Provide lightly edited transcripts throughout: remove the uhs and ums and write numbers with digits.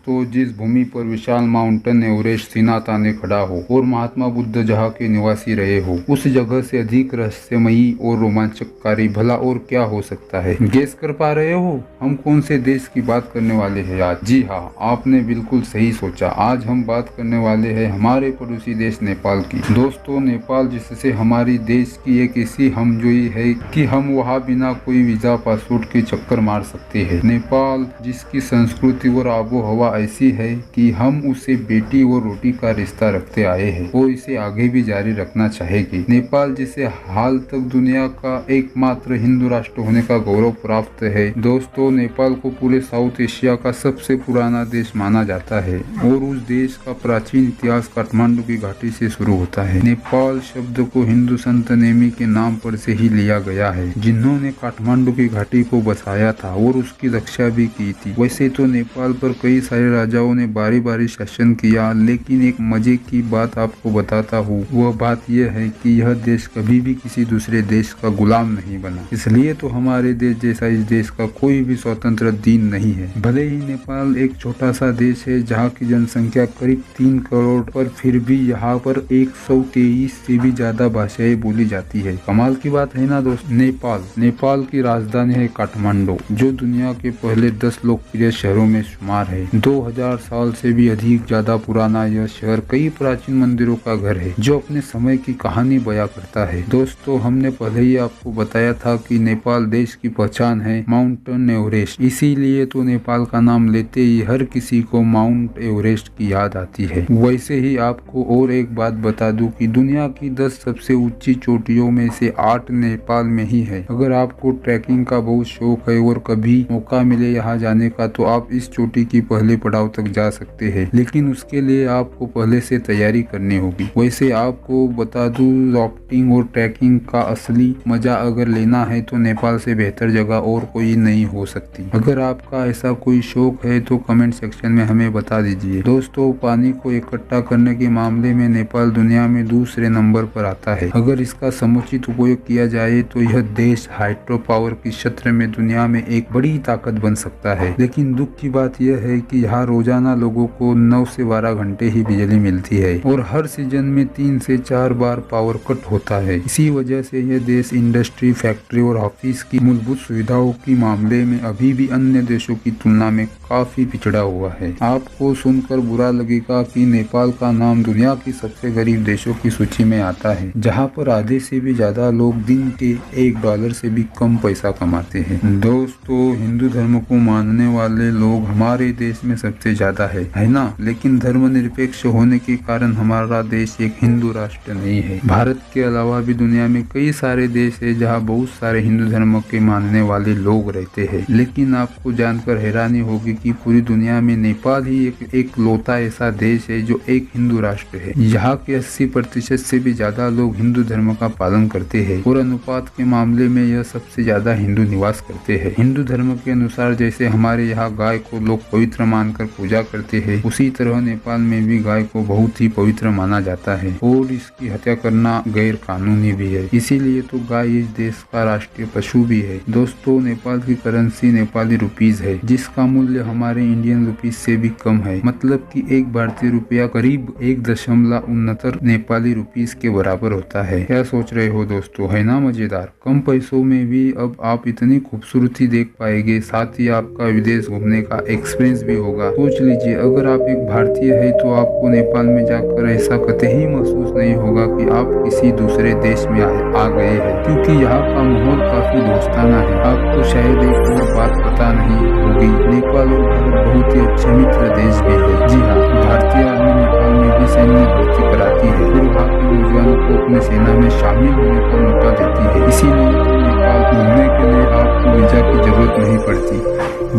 दोस्तों, जिस भूमि पर विशाल माउंटेन एवरेस्ट सीना ताने खड़ा हो और महात्मा बुद्ध जहाँ के निवासी रहे हो, उस जगह से अधिक रहस्यमयी और रोमांचकारी भला और क्या हो सकता है। गेस कर पा रहे हो हम कौन से देश की बात करने वाले हैं आज? जी हाँ, आपने बिल्कुल सही सोचा। आज हम बात करने वाले हैं हमारे पड़ोसी देश नेपाल की। दोस्तों, नेपाल जिससे हमारी देश की एक ऐसी हमजोई है कि हम वहाँ बिना कोई वीजा पासपोर्ट के चक्कर मार सकते हैं। नेपाल जिसकी संस्कृति और आबो हवा ऐसी है कि हम उसे बेटी और रोटी का रिश्ता रखते आए हैं और इसे आगे भी जारी रखना चाहेगी। नेपाल जिसे हाल तक दुनिया का एकमात्र हिंदू राष्ट्र होने का गौरव प्राप्त है। दोस्तों, नेपाल को पूरे साउथ एशिया का सबसे पुराना देश माना जाता है और उस देश का प्राचीन इतिहास काठमांडू की घाटी से शुरू होता है। नेपाल शब्द को हिंदू संत नेमी के नाम पर से ही लिया गया है, जिन्होंने काठमांडू की घाटी को बसाया था और उसकी रक्षा भी की थी। वैसे तो नेपाल पर कई सारे राजाओं ने बारी बारी शासन किया, लेकिन एक मजे की बात आपको बताता हूँ। वह बात यह है कि यह देश कभी भी किसी दूसरे देश का गुलाम नहीं बना। इसलिए तो हमारे देश जैसा इस देश का कोई भी स्वतंत्र दिन नहीं है। भले ही नेपाल एक छोटा सा देश है जहाँ की जनसंख्या करीब 3 करोड़, पर फिर भी यहाँ पर 123 से भी ज्यादा भाषाएं बोली जाती है। कमाल की बात है ना दोस्त। नेपाल की राजधानी है काठमांडू, जो दुनिया के पहले 10 लोकप्रिय शहरों में शुमार है। 2000 साल से भी अधिक ज्यादा पुराना यह शहर कई प्राचीन मंदिरों का घर है, जो अपने समय की कहानी बयां करता है। दोस्तों, हमने पहले ही आपको बताया था कि नेपाल देश की पहचान है माउंटेन एवरेस्ट। इसीलिए तो नेपाल का नाम लेते ही हर किसी को माउंट एवरेस्ट की याद आती है। वैसे ही आपको और एक बात बता दूं कि दुनिया की 10 सबसे ऊंची चोटियों में से 8 नेपाल में ही है। अगर आपको ट्रैकिंग का बहुत शौक है और कभी मौका मिले यहाँ जाने का, तो आप इस चोटी की पहले पड़ाव तक जा सकते हैं, लेकिन उसके लिए आपको पहले से तैयारी करनी होगी। वैसे आपको बता दूं, राफ्टिंग और ट्रैकिंग का असली मजा अगर लेना है तो नेपाल से बेहतर जगह और कोई नहीं हो सकती। अगर आपका ऐसा कोई शौक है तो कमेंट सेक्शन में हमें बता दीजिए। दोस्तों, पानी को इकट्ठा करने के मामले में नेपाल दुनिया में दूसरे नंबर पर आता है। अगर इसका समुचित उपयोग किया जाए तो यह देश हाइड्रो पावर के क्षेत्र में दुनिया में एक बड़ी ताकत बन सकता है। लेकिन दुख की बात यह है कि यहाँ रोजाना लोगों को 9 से 12 घंटे ही बिजली मिलती है और हर सीजन में 3 से 4 बार पावर कट होता है। इसी वजह से यह देश इंडस्ट्री, फैक्ट्री और ऑफिस की मूलभूत सुविधाओं के मामले में अभी भी अन्य देशों की तुलना में काफी पिछड़ा हुआ है। आपको सुनकर बुरा लगेगा कि नेपाल का नाम दुनिया की सबसे गरीब देशों की सूची में आता है, जहाँ पर आधे से भी ज्यादा लोग दिन के $1 से भी कम पैसा कमाते हैं। दोस्तों, हिंदू धर्म को मानने वाले लोग हमारे देश में सबसे ज्यादा है ना? लेकिन धर्मनिरपेक्ष होने के कारण हमारा देश एक हिंदू राष्ट्र नहीं है। भारत के अलावा भी दुनिया में कई सारे देश है जहाँ बहुत सारे हिंदू धर्म के मानने वाले लोग रहते हैं। लेकिन आपको जानकर हैरानी होगी कि पूरी दुनिया में नेपाल ही एक लौता ऐसा देश है जो एक हिंदू राष्ट्र है। यहाँ के 80% से भी ज्यादा लोग हिंदू धर्म का पालन करते हैं और अनुपात के मामले में यह सबसे ज्यादा हिंदू निवास करते हैं। हिंदू धर्म के अनुसार जैसे हमारे यहाँ गाय को लोग पवित्र मानकर पूजा करते हैं, उसी तरह नेपाल में भी गाय को बहुत ही पवित्र माना जाता है और इसकी हत्या करना गैर कानूनी भी है। इसीलिए तो गाय इस देश का राष्ट्रीय पशु भी है। दोस्तों, नेपाल की करेंसी नेपाली रुपीज है, जिसका मूल्य हमारे इंडियन रुपीज से भी कम है। मतलब कि 1 भारतीय रुपया करीब 1.69 नेपाली रुपीज के बराबर होता है। क्या सोच रहे हो दोस्तों, है ना मजेदार? कम पैसों में भी अब आप इतनी खूबसूरती देख पाएंगे, साथ ही आपका विदेश घूमने का एक्सपीरियंस भी होगा। सोच लीजिए, अगर आप एक भारतीय है तो आपको नेपाल में जाकर ऐसा कतई महसूस नहीं होगा कि आप किसी दूसरे देश में आ गए हैं, क्योंकि यहाँ का माहौल काफी दोस्ताना है। आपको शायद एक और बात पता नहीं होगी, नेपाल और भारत बहुत ही अच्छे मित्र देश भी है। जी हाँ, भारतीय आर्मी नेपाल में भी सैन्य भर्ती कराती है और वहाँ के नौजवानों को अपने सेना में शामिल होने का मौका देती है। इसीलिए तो नेपाल घूमने के लिए आपको वीजा की जरूरत नहीं पड़ती।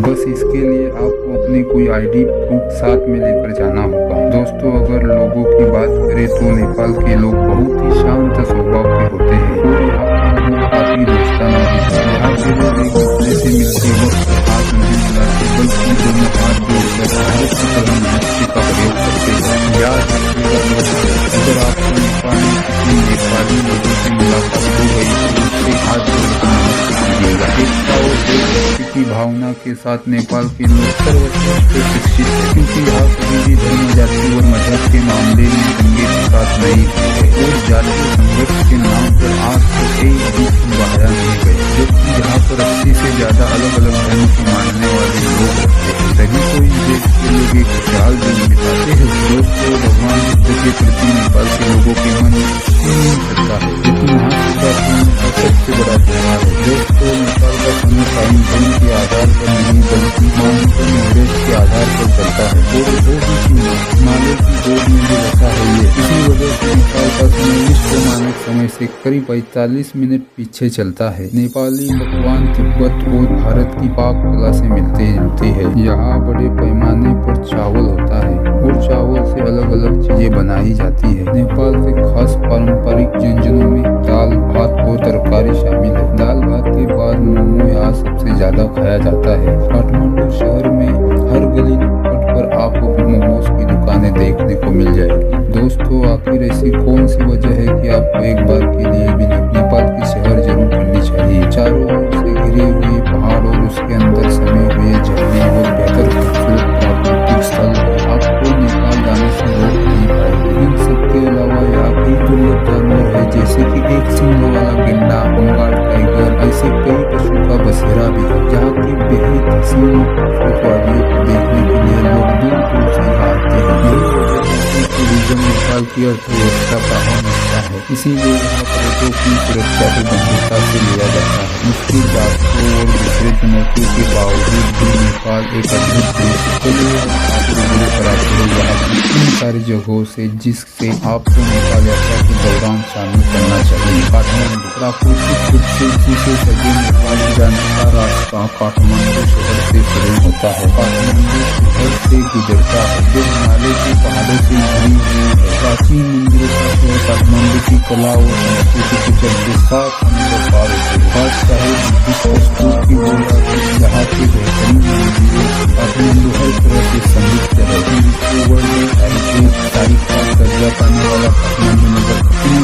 बस इसके लिए आपको अपनी कोई ID प्रूफ साथ में लेकर जाना होगा। दोस्तों, अगर लोगों की बात करें तो नेपाल के लोग बहुत ही शांत स्वभाव के होते हैं और यहाँ का लोग काफी दोस्ताना है। यहाँ के लोग एक दूसरे से मिलते वक्त हाथ नहीं मिलाते, बल्कि दोनों हाथ जोड़कर भारत की तरह नमस्ते का प्रयोग करते हैं। याद रखिएगा, अगर आपको नेपाल में किसी नेपाली लोगों से मुलाकात हो गई तो उससे हाथ जोड़कर नमस्ते कीजिएगा। एकता और देशभक्ति की भावना के के साथ नेपाल के लोग सर्वश्रेष्ठ शिक्षित है, क्योंकि यहाँ कभी भी धर्म, जाति और मजहब के मामले में दंगे फसाद नहीं हुए और जातीय संघर्ष के नाम पर आज तक एक दूत बहाया नहीं गए, जबकि यहाँ पर 80 से ज्यादा अलग अलग धर्म के मानने वाले लोग रहते हैं। तभी तो इस देश के लोग एक खुशहाल जीवन बिताते हैं। दोस्तों, भगवान बुद्ध के प्रति नेपाल के लोगों के मन नहीं सकता है, लेकिन महाशिवरात्रि का सबसे बड़ा त्योहार है। दोस्तों, नेपाल का समय टाइम जोन के आधार पर नहीं बल्कि माउंटेन एवरेस्ट के आधार पर चलता है और वो भी हिमालय की गोद में भी रहता है ये। इसी वजह से नेपाल का समय विश्व मानक समय से करीब 45 मिनट पीछे चलता है। नेपाली पकवान तिब्बत और भारत की पाक कला से मिलते जुलते हैं। यहाँ बड़े पैमाने पर चावल होता है और चावल से अलग अलग चीजें बनाई जाती है। नेपाल के खास पारंपरिक व्यंजनों में दाल, भात और तरकारी शामिल है। दाल भात के बाद मोमो यहाँ सबसे ज्यादा खाया जाता है। काठमांडू शहर में हर गली नुक्कड़ पर आपको मोमोज की दुकानें देखने को मिल जाएगी। दोस्तों, आखिर ऐसी कौन सी वजह है कि आपको एक बार के लिए भी नेपाल की सैर जरूर करनी चाहिए। चारों ओर से घिरे हुए पहाड़ और उसके अंदर समे हुए झरने और बेहतर खूबसूरत प्राकृतिक स्थल आपको नेपाल जाने से रोक नहीं पाएंगे। इन सबके अलावा यहाँ कई दुर्लभ जानवर है, जैसे कि एक सिंह वाला गेंडा, बंगाल टाइगर, ऐसे कई पशु का बसेरा भी है। जहाँ की बेहद हसीन और खूबसूरत वादियों को देखने के लिए लोग दूर दूर से यहाँ आते हैं। यही वजह है कि टूरिज्म नेपाल की अर्थव्यवस्था का अहम हिस्सा है, इसीलिए यहाँ पर्यटकों की सुरक्षा को गंभीरता से लिया जाता है। मुश्किल रास्तों और दूसरे चुनौतियों के बावजूद भी नेपाल एक अद्भुत देश है। चलिए आपको गुरु कराते हैं यहाँ की इन सारी जगहों से जिससे आपको नेपाल यात्रा के दौरान शामिल करना चाहिए। काठमांडू प्राकृतिक खूबसूरती से सजे नेपाल जाने का रास्ता काठमांडू शहर से शुरू होता है। काठमांडू शहर से गुजरता है जो हिमालय के पहाड़ों से घिरी हुई है। प्राचीन मंदिरों का शहर काठमांडू की कला और संस्कृति के चलते 7 समुद्र पार होते हैं। खास चाहे बुद्धिस्ट स्तूप की हो या यहाँ के बेहतरीन मंदिरों, काठमांडू हर तरह से समृद्ध है। वर्ल्ड हेरिटेज साइट का दर्जा पाने वाला काठमांडू नगर अपनी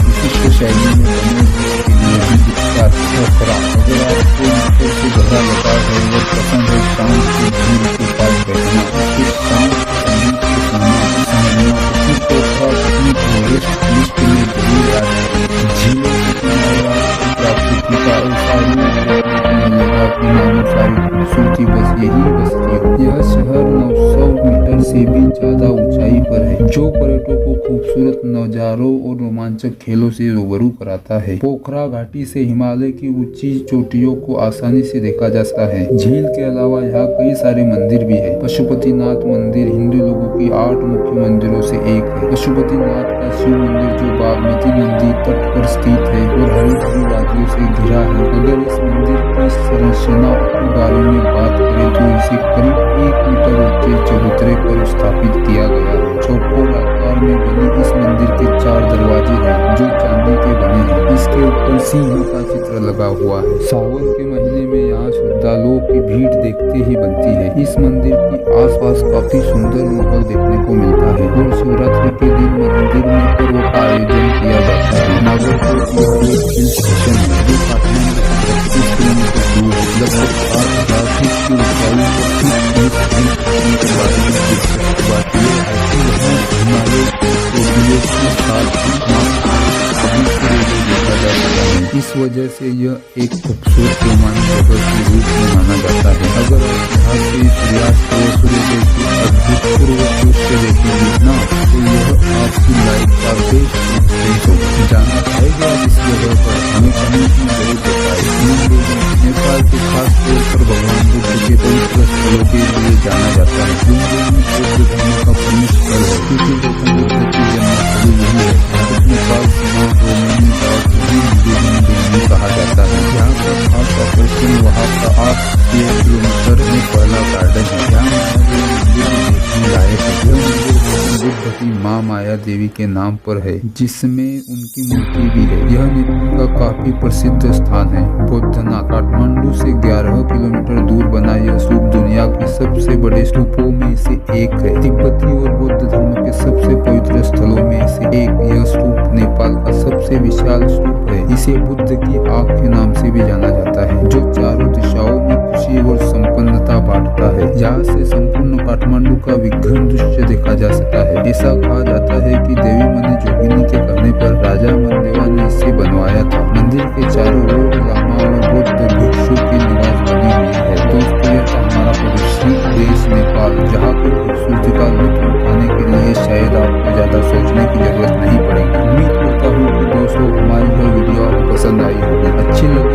विशिष्ट शैली में बने के लिए भी विख्यात है। अगर आपको मीटर से गहरा लगा है और पसंद है शांत की भीड़ के पास बैठना, उसके शांत संगीत को सुनना, समझना, उसकी पोखरा अपनी टूरिस्ट लिस्ट में जरूर आ जाए। झीलों के किनारे प्राकृतिक सारी खूबसूरती बस यही बसती है। यह शहर 900 मीटर से भी ज्यादा ऊंचाई पर है, जो पर्यटकों को खूबसूरत नजारों और रोमांचक खेलों से रूबरू कराता है। पोखरा घाटी से हिमालय की ऊंची चोटियों को आसानी से देखा जा सकता है। झील के अलावा यहाँ कई सारे मंदिर भी है। पशुपतिनाथ मंदिर हिंदू लोगों की 8 मुख्य मंदिरों से एक है। पशुपतिनाथ का शिव मंदिर जो बागमती नदी तट पर स्थित है और हरी भरी वादियों से घिरा है। अगर इस मंदिर की संरचना के बारे में बात करें तो इसे करीब 1 मीटर ऊंचे चबूतरे पर स्थापित किया गया है। चौकोर आकार में बने इस मंदिर के 4 दरवाजे हैं जो चांदी के बने हैं। इसके ऊपर सिंह का चित्र लगा हुआ है। सावन के महीने में यहाँ श्रद्धालुओं की भीड़ देखते ही बनती है। इस मंदिर के आसपास काफी सुंदर माहौल देखने को मिलता है और शिवरात्रि के दिन मंदिर में पर्व का आयोजन किया जाता है। नागरकोट यह एक हिल स्टेशन है जो काठमांडू से 35 किलोमीटर दूर है। लगभग 8,000 फीट की ऊंचाई पर के बारे में दिलचस्प बात यह है कि यहाँ हिमालय के साथ देखा जा सकता है। इस वजह से यह एक खूबसूरत रोमांचक जगह के रूप में माना जाता है। अगर आप यहाँ से सूर्यास्त और सूर्योदय के अद्भुत दृश्य देखेंगे ना तो यह आपकी लाइफ का बेस्ट एक्सपीरियंस होगा। जाना चाहेगा इस जगह पर हमें कमेंट में जरूर बताएं। नेपाल के खास तौर पर भगवान बुद्ध के पवित्र स्थलों के लिए जाना जाता है। दुनिया में बौद्ध धर्म का प्रमुख स्थल है क्योंकि गौतम बुद्ध की जन्मस्थली यही है। भारत नेपाल सीमा रोमानी में कहा जाता है। यहाँ का खास आकर्षण वहाँ का 8 किलोमीटर में पहला गार्डन है। यहाँ देखने लायक है। यह मंदिर गौतम बुद्ध की माँ माया देवी के नाम पर है जिसमें उनकी मूर्ति भी है। यह नेपाल का काफी प्रसिद्ध स्थान है। बौद्धनाथ काठमांडू से 11 किलोमीटर दूर बना यह स्तूप दुनिया के सबसे बड़े स्तूपों में से एक है। तिब्बती और बौद्ध धर्म के सबसे पवित्र स्थलों में से एक यह स्तूप नेपाल का सबसे विशाल स्तूप है। इसे बुद्ध की आँख के नाम से भी जाना जाता है जो चारों दिशाओं में खुशी और संपन्नता बांटता है। यहाँ से संपूर्ण काठमांडू का विघ्न दृश्य देखा जा सकता है। ऐसा कहा जाता है कि देवी मनी जोगिनी के कहने पर राजा मनदेवा ने इसे बनवाया था। मंदिर के चारों ओर लामा और बौद्ध भिक्षु की निवास बनी हुई है। दोस्तों, यह था हमारा पड़ोसी देश नेपाल, जहाँ की खूबसूरती का लुत्फ उठाने के लिए शायद आपको ज्यादा सोचने की जरूरत नहीं पड़ेगी। उम्मीद करता हूँ कि दोस्तों हमारी यह वीडियो आपको पसंद आई होगी। अच्छी लगी